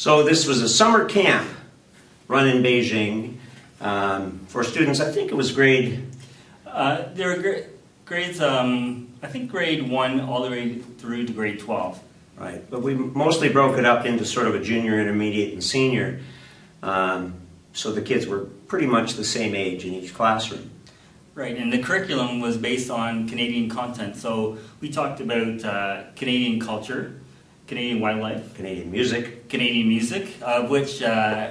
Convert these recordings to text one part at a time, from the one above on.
So this was a summer camp run in Beijing for students. I think it was grade... There were grades, I think grade 1 all the way through to grade 12. Right, but we mostly broke it up into sort of a junior, intermediate, and senior. So the kids were pretty much the same age in each classroom. Right, and the curriculum was based on Canadian content. So we talked about Canadian culture, Canadian wildlife, Canadian music, of which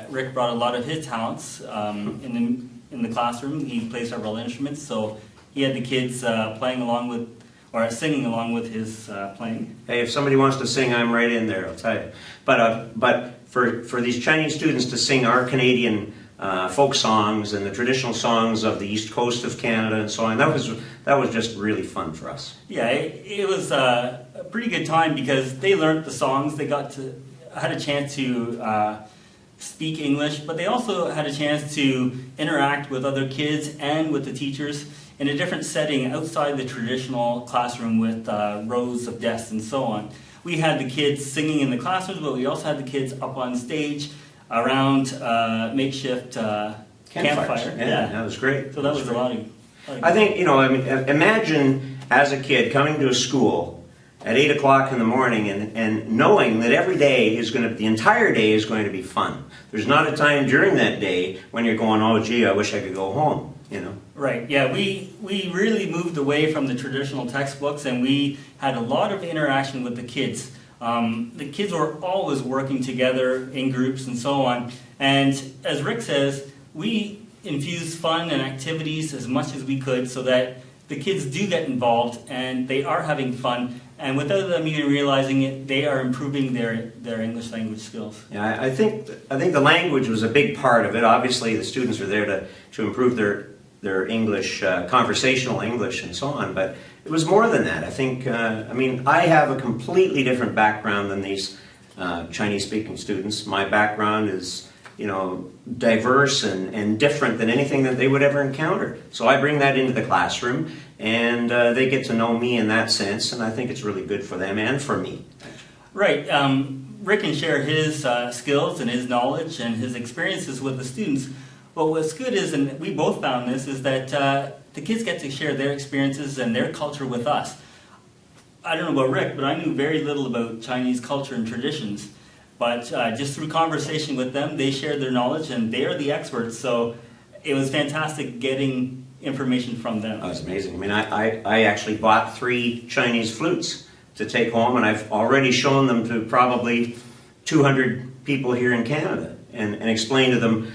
Rick brought a lot of his talents in the classroom. He plays several instruments, so he had the kids playing along with, or singing along with his playing. Hey, if somebody wants to sing, I'm right in there, I'll tell you. But for these Chinese students to sing our Canadian folk songs and the traditional songs of the east coast of Canada and so on, that was just really fun for us. Yeah, it was a pretty good time because they learned the songs. They had a chance to speak English, but they also had a chance to interact with other kids and with the teachers in a different setting outside the traditional classroom with rows of desks and so on. We had the kids singing in the classrooms, but we also had the kids up on stage around makeshift campfire. Yeah, that was great. So that was a lot of I think, imagine as a kid coming to a school at 8 o'clock in the morning and knowing that every day the entire day is going to be fun. There's not a time during that day when you're going, oh gee, I wish I could go home, Right, yeah, we really moved away from the traditional textbooks and we had a lot of interaction with the kids. The kids were always working together in groups and so on. And as Rick says, we infused fun and activities as much as we could so that the kids do get involved and they are having fun. And without them even realizing it, they are improving their English language skills. Yeah, I think the language was a big part of it. Obviously, the students are there to improve their English, conversational English and so on. But it was more than that. I think, I have a completely different background than these Chinese-speaking students. My background is, diverse and different than anything that they would ever encounter. So I bring that into the classroom, and they get to know me in that sense, and I think it's really good for them and for me. Right. Rick can share his skills and his knowledge and his experiences with the students. But what's good is, and we both found this, is that the kids get to share their experiences and their culture with us. I don't know about Rick, but I knew very little about Chinese culture and traditions. But just through conversation with them, they shared their knowledge and they are the experts. So it was fantastic getting information from them. That was amazing. I actually bought 3 Chinese flutes to take home, and I've already shown them to probably 200 people here in Canada and explained to them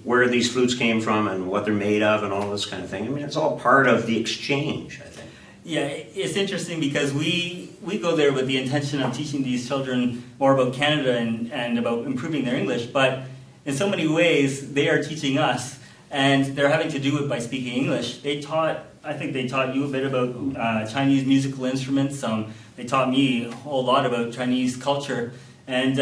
where these flutes came from and what they're made of and all this kind of thing. It's all part of the exchange, I think. Yeah, it's interesting because we go there with the intention of teaching these children more about Canada and about improving their English, but in so many ways they are teaching us, and they're having to do it by speaking English. I think they taught you a bit about Chinese musical instruments. They taught me a whole lot about Chinese culture. And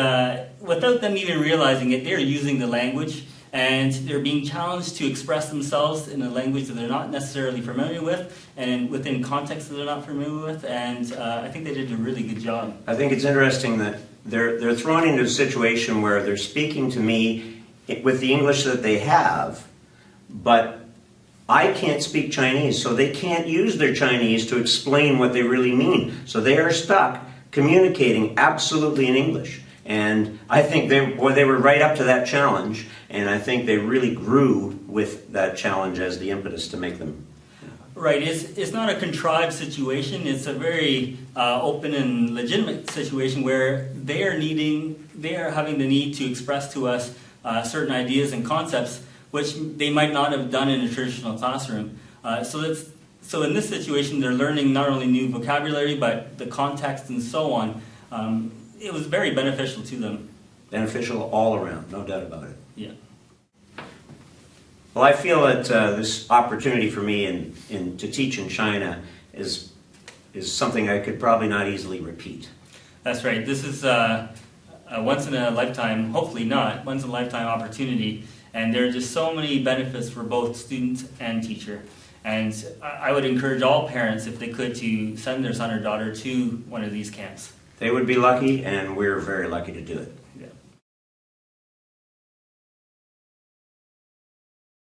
without them even realizing it, they're using the language and they're being challenged to express themselves in a language that they're not necessarily familiar with and within contexts that they're not familiar with. And I think they did a really good job. I think it's interesting that they're thrown into a situation where they're speaking to me with the English that they have, but I can't speak Chinese, so they can't use their Chinese to explain what they really mean. So they are stuck communicating absolutely in English. And I think they were right up to that challenge, and I think they really grew with that challenge as the impetus to make them. Right, it's not a contrived situation, it's a very open and legitimate situation where they are having the need to express to us certain ideas and concepts which they might not have done in a traditional classroom. So in this situation, they're learning not only new vocabulary, but the context and so on. It was very beneficial to them. Beneficial all around, no doubt about it. Yeah. Well, I feel that this opportunity for me to teach in China is something I could probably not easily repeat. That's right. This is a once-in-a-lifetime, hopefully not, once-in-a-lifetime opportunity. And there are just so many benefits for both student and teacher. And I would encourage all parents, if they could, to send their son or daughter to one of these camps. They would be lucky, and we're very lucky to do it. Yeah.